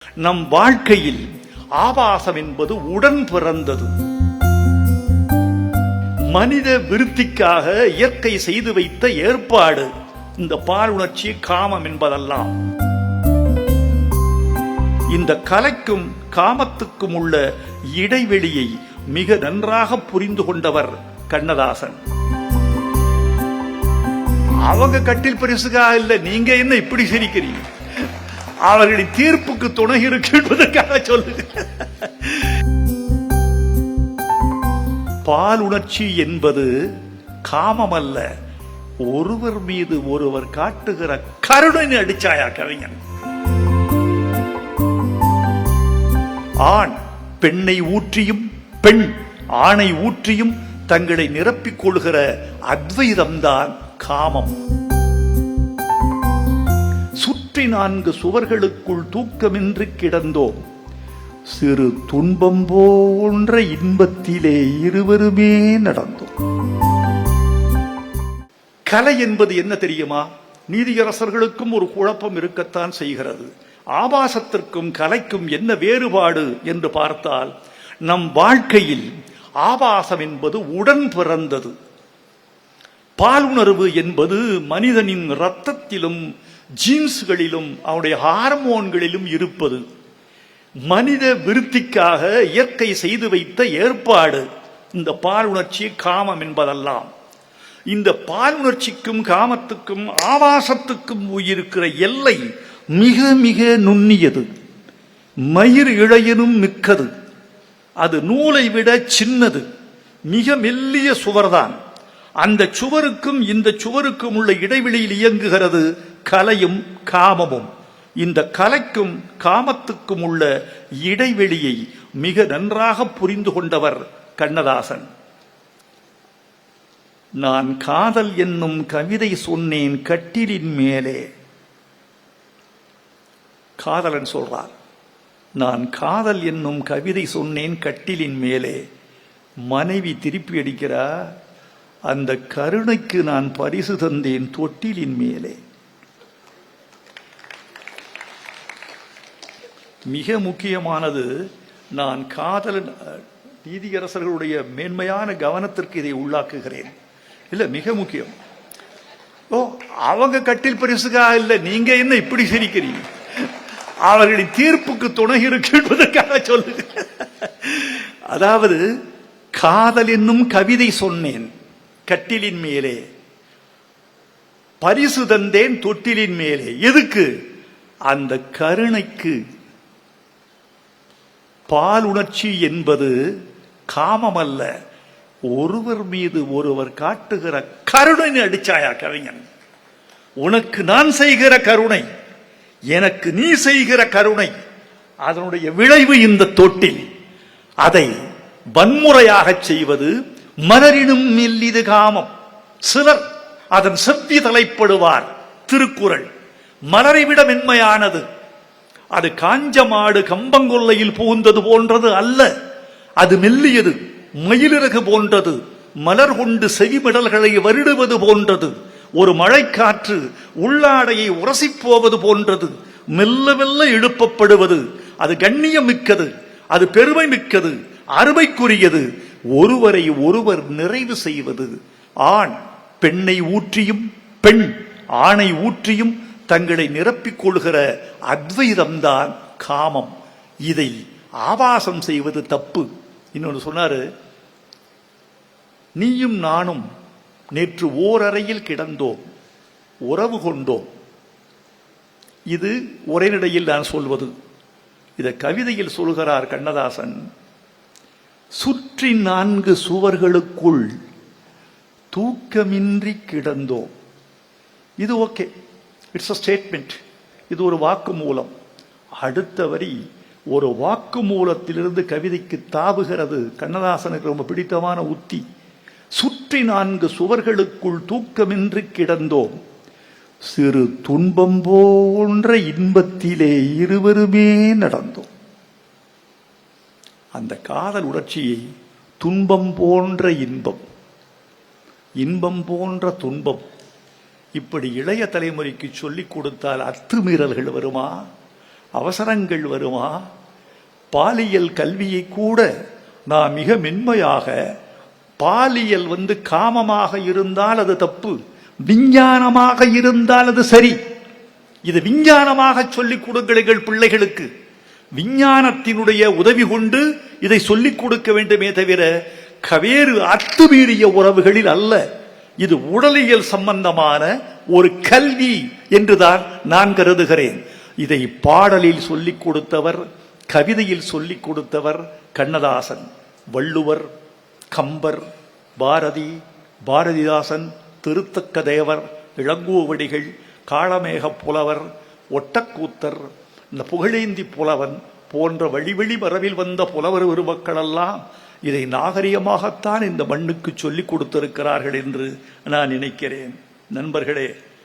நம் வாழ்க்கையில் ஆபாசம் என்பது உடன் பிறந்தது. மனித விருத்திக்காக இயற்கை செய்து வைத்த ஏற்பாடு இந்த பாலுணர்ச்சி, காமம் என்பதெல்லாம். இந்த கலைக்கும் காமத்துக்கும் உள்ள இடைவெளியை மிக நன்றாக புரிந்து கொண்டவர் கண்ணதாசன். அவங்க கட்டில் பரிசுக்காக இல்ல, நீங்க என்ன இப்படி சிரிக்கிறீங்க? அவர்களின் தீர்ப்புக்கு துணை இருக்கு என்பதற்காக சொல்லுங்க. பாலுணர்ச்சி என்பது காமம் அல்ல, ஒருவர் மீது ஒருவர் காட்டுகிற கருணை அடிச்சாயா கவிஞன். ஆண் பெண்ணை ஊற்றியும் பெண் ஆணை ஊற்றியும் தங்களை நிரப்பிக் கொள்கிற அத்வைதம்தான் காமம். சுற்றி 4 சுவர்களுக்குள் தூக்கமின்றி கிடந்தோம், சிறு துன்பம் போன்ற இன்பத்திலே இருவருமே நடந்தோம். கலை என்பது என்ன தெரியுமா? நீதியரசர்களுக்கும் ஒரு குழப்பம் இருக்கத்தான் செய்கிறது. ஆபாசத்திற்கும் கலைக்கும் என்ன வேறுபாடு என்று பார்த்தால், நம் வாழ்க்கையில் ஆபாசம் என்பது உடன் பிறந்தது. பாலுணர்வு என்பது மனிதனின் இரத்தத்திலும் ஜீன்ஸ்களிலும் அவனுடைய ஹார்மோன்களிலும் இருப்பது. மனித விருத்திக்காக இயற்கை செய்து வைத்த ஏற்பாடு இந்த பாலுணர்ச்சி, காமம் என்பதெல்லாம். இந்த பாலுணர்ச்சிக்கும் காமத்துக்கும் ஆபாசத்துக்கும் இருக்கிற எல்லை மிக மிக நுண்ணியது, மயிர் இழையனும் மிக்கது. அது நூலை விட சின்னது, மிக மெல்லிய சுவர்தான். அந்த சுவருக்கும் இந்த சுவருக்கும் உள்ள இடைவெளியில் இயங்குகிறது கலையும் காமமும். இந்த கலைக்கும் காமத்துக்கும் உள்ள இடைவெளியை மிக நன்றாக புரிந்து கொண்டவர் கண்ணதாசன். நான் காதல் என்னும் கவிதை சொன்னேன் கட்டிலின் மேலே. காதலன் சொல்றார், நான் காதல் என்னும் கவிதை சொன்னேன் கட்டிலின் மேலே. மனைவி திருப்பி அடிக்கிறா, அந்த கருணைக்கு நான் பரிசு தந்தேன் தொட்டிலின் மேலே. மிக முக்கியமானது, நான் காதலன். நீதியரசர்களுடைய மேன்மையான கவனத்திற்கு இதை உள்ளாக்குகிறேன். இல்ல, மிக முக்கியம். அவங்க கட்டில் பரிசுக்காக இல்ல, நீங்க என்ன இப்படி சிரிக்கிறீங்க? அவர்களின் தீர்ப்புக்கு துணை இருக்கு என்பதற்காக சொல்லுங்க. அதாவது, காதல் என்னும் கவிதை சொன்னேன் கட்டிலின் மேலே, பரிசு தந்தேன் தொட்டிலின் மேலே. எதுக்கு? அந்த கருணைக்கு. பாலுணர்ச்சி என்பது காமம் அல்ல, ஒருவர் மீது ஒருவர் காட்டுகிற கருணை அடிச்சாயா கவிஞன். உனக்கு நான் செய்கிற கருணை, எனக்கு நீ செய்கிற கருணை, அதனுடைய விளைவு இந்த தொட்டில். அதை வன்முறையாக செய்வது மலரினும் மெல்லிது காமம். சிலர் அதன் செவ்வி தலைப்படுவார். திருக்குறள் மலரை விட மென்மையானது, அது காஞ்ச மாடு கம்பங்கொல்லையில் புகுந்தது போன்றது அல்ல, அது மெல்லியது, மயிலிறகு போன்றது, மலர் கொண்டு செவிமிடல்களை வருடுவது போன்றது, ஒரு மழைக்காற்று உள்ளாடையை உரசிப்போவது போன்றது, மெல்ல மெல்ல எழுப்பப்படுவது. அது கண்ணியம் மிக்கது, அது பெருமை மிக்கது, அருமைக்குரியது. ஒருவரை ஒருவர் நிறைவு செய்வது. ஆண் பெண்ணை ஊற்றியும் பெண் ஆணை ஊற்றியும் தங்களை நிரப்பிக் கொள்கிற அத்வைதம்தான் காமம். இதை ஆபாசம் செய்வது தப்பு. இன்னொன்று சொன்னாரு, நீயும் நானும் நேற்று ஓரறையில் கிடந்தோம், உறவு கொண்டோம். இது உரைநடையில் நான் சொல்வது. இதை கவிதையில் சொல்கிறார் கண்ணதாசன். சுற்றி 4 சுவர்களுக்குள் தூக்கமின்றி கிடந்தோம். இது ஓகே, இட்ஸ் அ ஸ்டேட்மெண்ட், இது ஒரு வாக்கு மூலம். அடுத்த வரி ஒரு வாக்கு மூலத்திலிருந்து கவிதைக்கு தாவுகிறது. கண்ணதாசனுக்கு ரொம்ப பிடித்தமான உத்தி. சுற்றி 4 சுவர்களுக்குள் தூக்கமின்றி கிடந்தோம், சிறு துன்பம் போன்ற இன்பத்திலே இருவருமே நடந்தோம். அந்த காதல் உணர்ச்சியை துன்பம் போன்ற இன்பம், இன்பம் போன்ற துன்பம், இப்படி இளைய தலைமுறைக்கு சொல்லிக் கொடுத்தால் அத்துமீறல்கள் வருமா? அவசரங்கள் வருமா? பாலியல் கல்வியை கூட நான் மிக மென்மையாக, பாலியல் காமமாக இருந்தால் அது தப்பு, விஞ்ஞானமாக இருந்தால் அது சரி. இது விஞ்ஞானமாக சொல்லிக் கொடுங்கள் பிள்ளைகளுக்கு. விஞ்ஞானத்தினுடைய உதவி கொண்டு இதை சொல்லிக் கொடுக்க வேண்டுமே தவிர வேறு அத்துமீறிய உறவுகளில் அல்ல. இது உடலியல் சம்பந்தமான ஒரு கல்வி என்றுதான் நான் கருதுகிறேன். இதை பாடலில் சொல்லிக் கொடுத்தவர், கவிதையில் சொல்லிக் கொடுத்தவர் கண்ணதாசன், வள்ளுவர், கம்பர், பாரதி, பாரதிதாசன், திருத்தக்க தேவர், இளங்கோவடிகள், காளமேக புலவர், ஒட்டக்கூத்தர், இந்த புகழேந்தி புலவன் போன்ற வழிவழி மரபில் வந்த புலவர் பெருமக்களெல்லாம் இதை நாகரிகமாகத்தான் இந்த மண்ணுக்கு சொல்லிக் கொடுத்திருக்கிறார்கள் என்று நான் நினைக்கிறேன். நண்பர்களே,